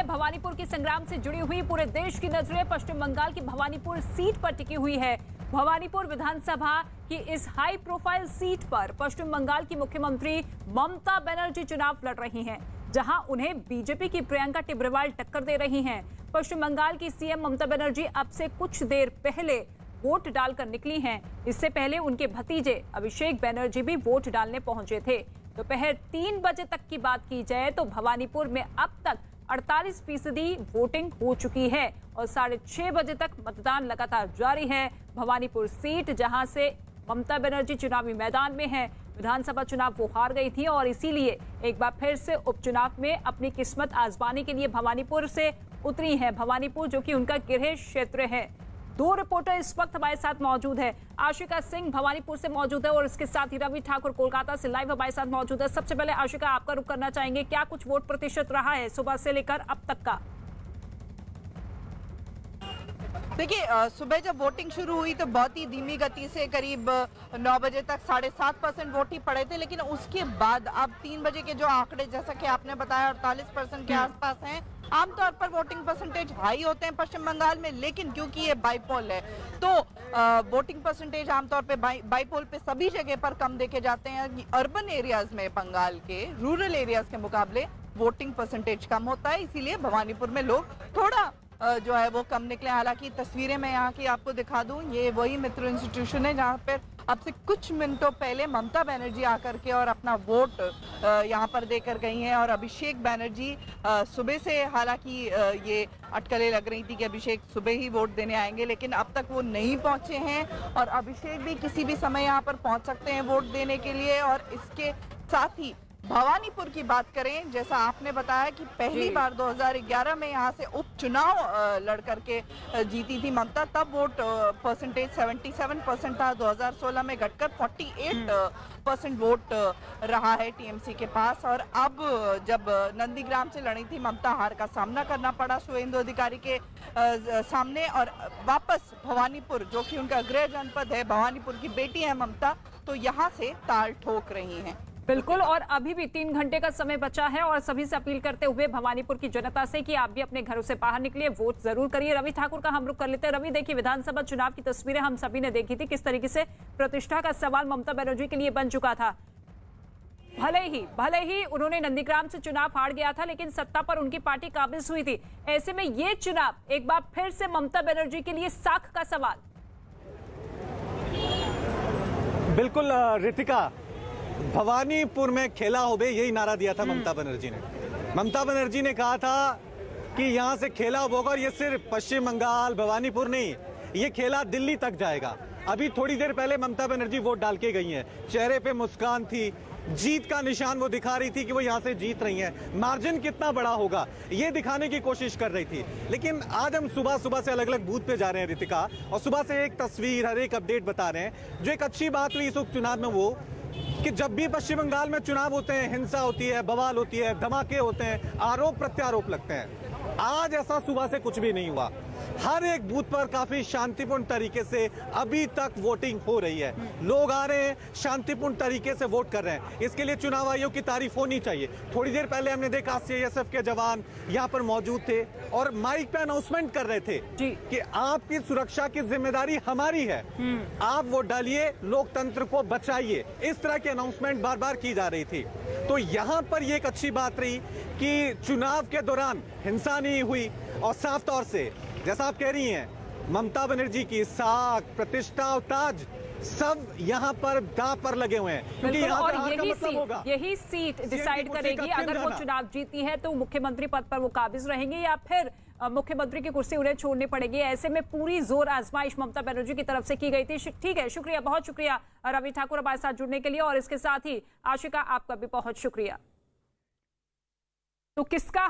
भवानीपुर की संग्राम से जुड़ी हुई पूरे देश की नजरें पश्चिम बंगाल की भवानीपुर सीट पर टिकी हुई है। भवानीपुर विधानसभा की इस हाई प्रोफाइल सीट पर पश्चिम बंगाल की मुख्यमंत्री ममता बनर्जी चुनाव लड़ रही हैं, जहां उन्हें बीजेपी की प्रियंका टिब्रेवाल टक्कर दे रही हैं। पश्चिम बंगाल की सीएम ममता बनर्जी अब से कुछ देर पहले वोट डालकर निकली हैं। इससे पहले उनके भतीजे अभिषेक बनर्जी भी वोट डालने पहुंचे थे। दोपहर 3 बजे तक की बात की जाए तो भवानीपुर में अब तक 48% वोटिंग हो चुकी है और 6:30 बजे तक मतदान लगातार जारी है। भवानीपुर सीट जहां से ममता बनर्जी चुनावी मैदान में है, विधानसभा चुनाव वो हार गई थी और इसीलिए एक बार फिर से उपचुनाव में अपनी किस्मत आजमाने के लिए भवानीपुर से उतरी है। भवानीपुर जो कि उनका गृह क्षेत्र है। 2 रिपोर्टर इस वक्त हमारे साथ मौजूद है। आशिका सिंह भवानीपुर से मौजूद है और इसके साथ ही रवि ठाकुर कोलकाता से लाइव हमारे साथ मौजूद है। सबसे पहले आशिका, आपका रुख करना चाहेंगे, क्या कुछ वोट प्रतिशत रहा है सुबह से लेकर अब तक का? देखिए, सुबह जब वोटिंग शुरू हुई तो बहुत ही धीमी गति से करीब 9 बजे तक 7.5% वोट ही पड़े थे, लेकिन उसके बाद अब 3 बजे के जो आंकड़े जैसा कि आपने बताया 48% के आसपास हैं। आमतौर पर वोटिंग परसेंटेज हाई होते हैं पश्चिम बंगाल में, लेकिन क्योंकि ये बाईपोल है तो वोटिंग परसेंटेज आमतौर पे बाईपोल पे सभी जगह पर कम देखे जाते हैं। अर्बन एरियाज में बंगाल के रूरल एरियाज के मुकाबले वोटिंग परसेंटेज कम होता है, इसीलिए भवानीपुर में लोग थोड़ा जो है वो कम निकले। हालांकि तस्वीरें मैं यहाँ की आपको दिखा दूं, ये वही मित्र इंस्टीट्यूशन है जहाँ पर अब से कुछ मिनटों पहले ममता बनर्जी आकर के और अपना वोट यहाँ पर देकर गई हैं। और अभिषेक बनर्जी सुबह से, हालांकि ये अटकलें लग रही थी कि अभिषेक सुबह ही वोट देने आएंगे, लेकिन अब तक वो नहीं पहुंचे हैं और अभिषेक भी किसी भी समय यहाँ पर पहुंच सकते हैं वोट देने के लिए। और इसके साथ ही भवानीपुर की बात करें, जैसा आपने बताया कि पहली बार 2011 में यहाँ से उपचुनाव लड़ करके जीती थी ममता, तब वोट परसेंटेज 77% था। 2016 में घटकर 48% वोट रहा है टीएमसी के पास। और अब जब नंदीग्राम से लड़ी थी ममता, हार का सामना करना पड़ा शुभेंदु अधिकारी के सामने और वापस भवानीपुर, जो कि उनका गृह जनपद है, भवानीपुर की बेटी है ममता, तो यहाँ से ताल ठोक रही हैं। बिल्कुल, और अभी भी 3 घंटे का समय बचा है और सभी से अपील करते हुए भवानीपुर की जनता से कि आप भी अपने घरों से बाहर निकलिए, वोट जरूर करिए। रवि ठाकुर का हम रुख कर लेते हैं। रवि, देखिए, विधानसभा चुनाव की तस्वीरें हम सभी ने देखी थी, किस तरीके से प्रतिष्ठा का सवाल ममता बनर्जी के लिए बन चुका था। भले ही उन्होंने नंदीग्राम से चुनाव हार गया था, लेकिन सत्ता पर उनकी पार्टी काबिज हुई थी। ऐसे में ये चुनाव एक बार फिर से ममता बनर्जी के लिए साख का सवाल। बिल्कुल रितिका, भवानीपुर में खेला होबे, यही नारा दिया था ममता बनर्जी ने। ममता बनर्जी ने कहा था कि यहां से खेला होगा और ये सिर्फ पश्चिम बंगाल भवानीपुर नहीं, ये खेला दिल्ली तक जाएगा। अभी थोड़ी देर पहले ममता बनर्जी वोट डाल के गई हैं, चेहरे पे मुस्कान थी, जीत का निशान वो दिखा रही थी कि वो यहां से जीत रही हैं। मार्जिन कितना बड़ा होगा ये दिखाने की कोशिश कर रही थी। लेकिन आज हम सुबह से अलग अलग बूथ पे जा रहे हैं रितिका, और सुबह से एक तस्वीर, हर एक अपडेट बता रहे हैं। जो एक अच्छी बात हुई इस उपचुनाव में वो कि जब भी पश्चिम बंगाल में चुनाव होते हैं, हिंसा होती है, बवाल होती है, धमाके होते हैं, आरोप प्रत्यारोप लगते हैं। आज ऐसा सुबह से कुछ भी नहीं हुआ। हर एक बूथ पर काफी शांतिपूर्ण तरीके से अभी तक वोटिंग हो रही है। लोग आ रहे हैं, शांतिपूर्ण तरीके से वोट कर रहे हैं। इसके लिए चुनाव आयोग की तारीफ होनी चाहिए। थोड़ी देर पहले हमने देखा सीआईएसएफ के जवान यहाँ पर मौजूद थे और माइक पे अनाउंसमेंट कर रहे थे कि आपकी सुरक्षा की जिम्मेदारी हमारी है, आप वोट डालिए, लोकतंत्र को बचाइए। इस तरह की अनाउंसमेंट बार बार की जा रही थी। तो यहाँ पर ये एक अच्छी बात रही कि चुनाव के दौरान हिंसा नहीं हुई और साफ तौर से जैसा आप कह रही हैं, ममता बनर्जी की साख, प्रतिष्ठा और ताज सब यहाँ पर दांव पर लगे हुए हैं। क्योंकि यहाँ और यही सीट डिसाइड करेगी अगर वो चुनाव जीती है तो मुख्यमंत्री पद पर वो काबिज रहेंगे या फिर मुख्यमंत्री की कुर्सी उन्हें छोड़नी पड़ेगी। ऐसे में पूरी जोर आजमाइश ममता बनर्जी की तरफ से की गई थी। ठीक है, शुक्रिया, बहुत शुक्रिया रवि ठाकुर हमारे साथ जुड़ने के लिए, और इसके साथ ही आशिका आपका भी बहुत शुक्रिया। तो किसका